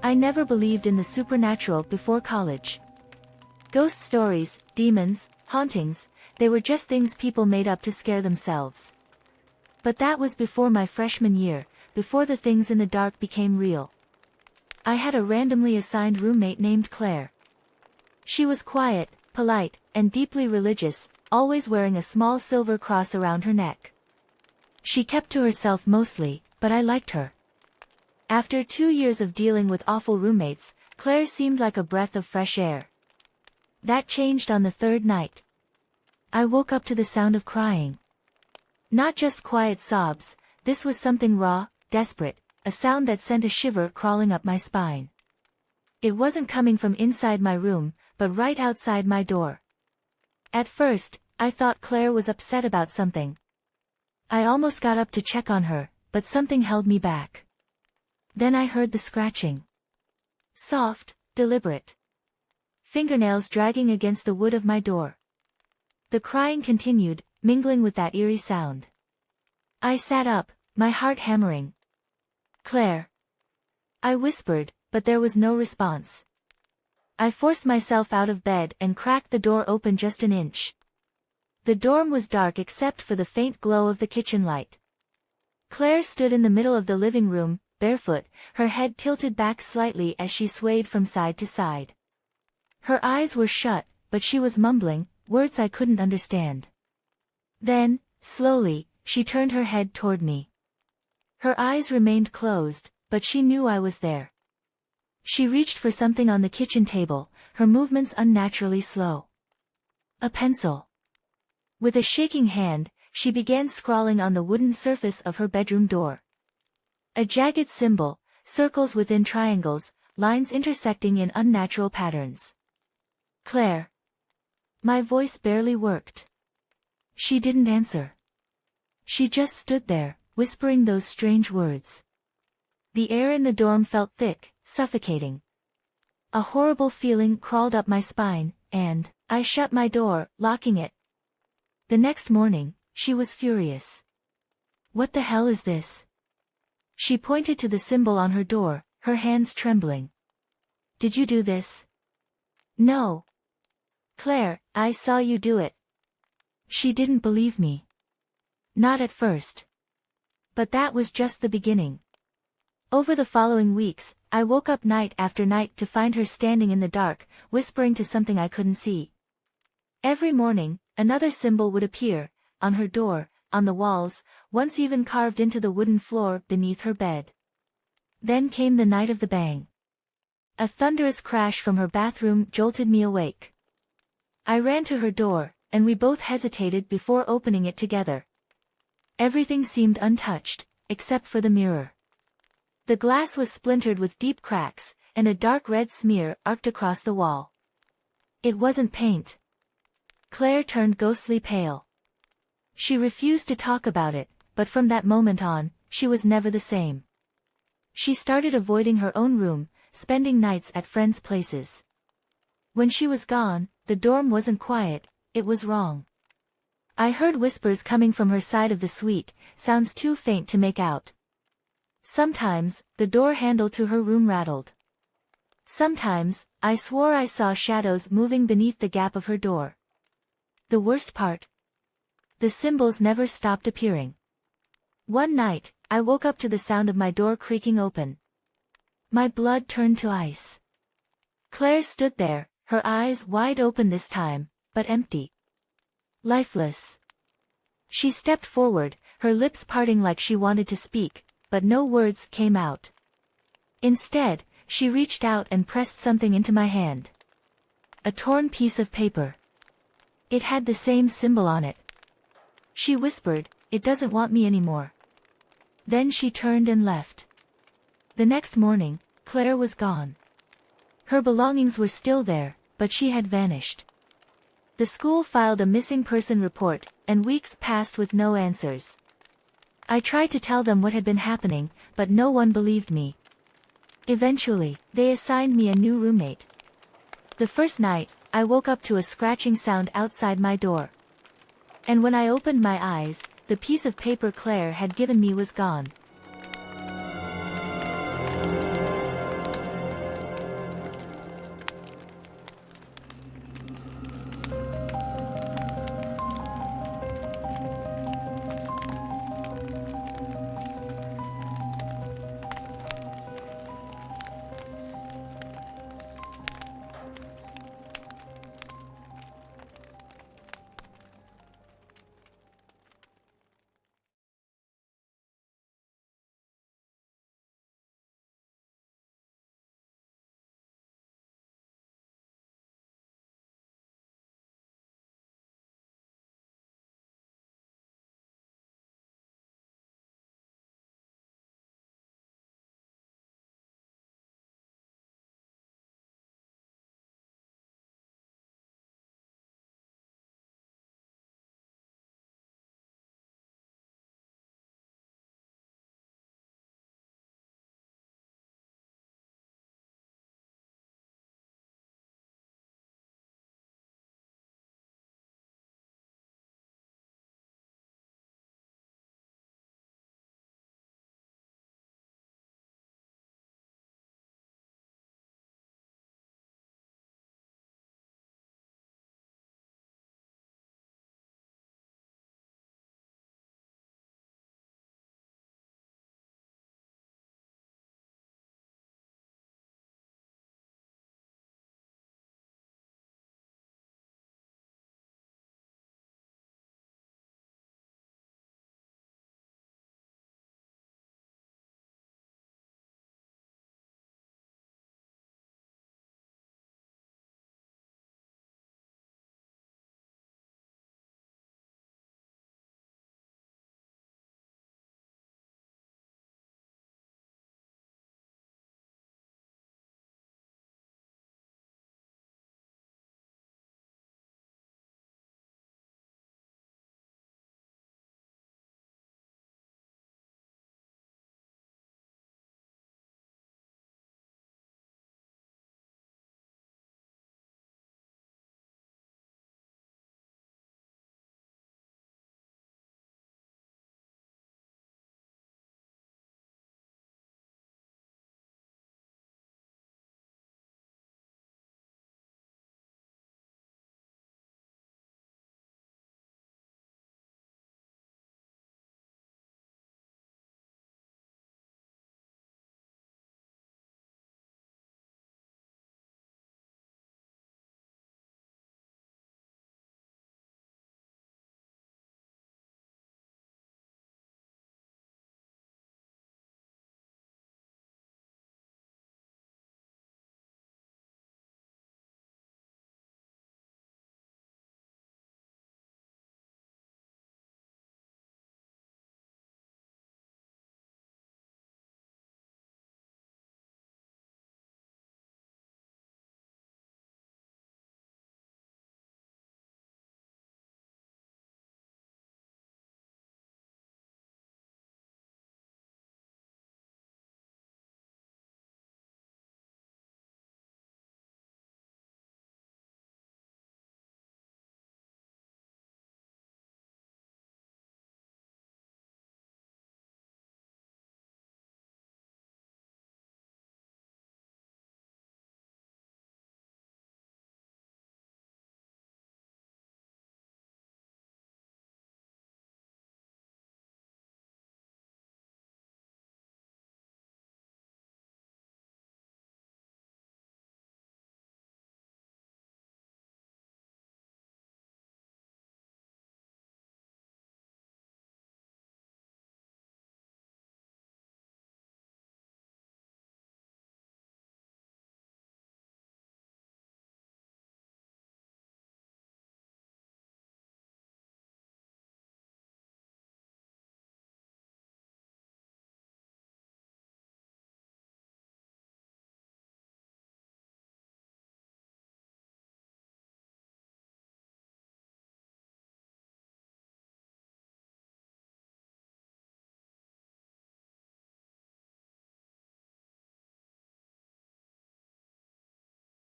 I never believed in the supernatural before college. Ghost stories, demons, hauntings, they were just things people made up to scare themselves. But that was before my freshman year, before the things in the dark became real. I had a randomly assigned roommate named Claire. She was quiet, polite, and deeply religious, always wearing a small silver cross around her neck. She kept to herself mostly, but I liked her. After 2 years of dealing with awful roommates, Claire seemed like a breath of fresh air. That changed on the third night. I woke up to the sound of crying. Not just quiet sobs, this was something raw, desperate, a sound that sent a shiver crawling up my spine. It wasn't coming from inside my room, but right outside my door. At first, I thought Claire was upset about something. I almost got up to check on her, but something held me back. Then I heard the scratching. Soft, deliberate. Fingernails dragging against the wood of my door. The crying continued, mingling with that eerie sound. I sat up, my heart hammering. "Claire." I whispered, but there was no response. I forced myself out of bed and cracked the door open just an inch. The dorm was dark except for the faint glow of the kitchen light. Claire stood in the middle of the living room, barefoot, her head tilted back slightly as she swayed from side to side. Her eyes were shut, but she was mumbling, words I couldn't understand. Then, slowly, she turned her head toward me. Her eyes remained closed, but she knew I was there. She reached for something on the kitchen table, her movements unnaturally slow. A pencil. With a shaking hand, she began scrawling on the wooden surface of her bedroom door. A jagged symbol, circles within triangles, lines intersecting in unnatural patterns. "Claire." My voice barely worked. She didn't answer. She just stood there, whispering those strange words. The air in the dorm felt thick, suffocating. A horrible feeling crawled up my spine, and I shut my door, locking it. The next morning, she was furious. "What the hell is this?" She pointed to the symbol on her door, her hands trembling. "Did you do this?" "No." "Claire, I saw you do it." She didn't believe me. Not at first. But that was just the beginning. Over the following weeks, I woke up night after night to find her standing in the dark, whispering to something I couldn't see. Every morning, another symbol would appear, on her door, on the walls, once even carved into the wooden floor beneath her bed. Then came the night of the bang. A thunderous crash from her bathroom jolted me awake. I ran to her door, and we both hesitated before opening it together. Everything seemed untouched, except for the mirror. The glass was splintered with deep cracks, and a dark red smear arced across the wall. It wasn't paint. Claire turned ghostly pale. She refused to talk about it, but from that moment on, she was never the same. She started avoiding her own room, spending nights at friends' places. When she was gone, the dorm wasn't quiet, it was wrong. I heard whispers coming from her side of the suite, sounds too faint to make out. Sometimes, the door handle to her room rattled. Sometimes, I swore I saw shadows moving beneath the gap of her door. The worst part? The symbols never stopped appearing. One night, I woke up to the sound of my door creaking open. My blood turned to ice. Claire stood there, her eyes wide open this time, but empty. Lifeless. She stepped forward, her lips parting like she wanted to speak, but no words came out. Instead, she reached out and pressed something into my hand. A torn piece of paper. It had the same symbol on it. She whispered, "It doesn't want me anymore." Then she turned and left. The next morning, Claire was gone. Her belongings were still there, but she had vanished. The school filed a missing person report, and weeks passed with no answers. I tried to tell them what had been happening, but no one believed me. Eventually, they assigned me a new roommate. The first night, I woke up to a scratching sound outside my door. And when I opened my eyes, the piece of paper Claire had given me was gone.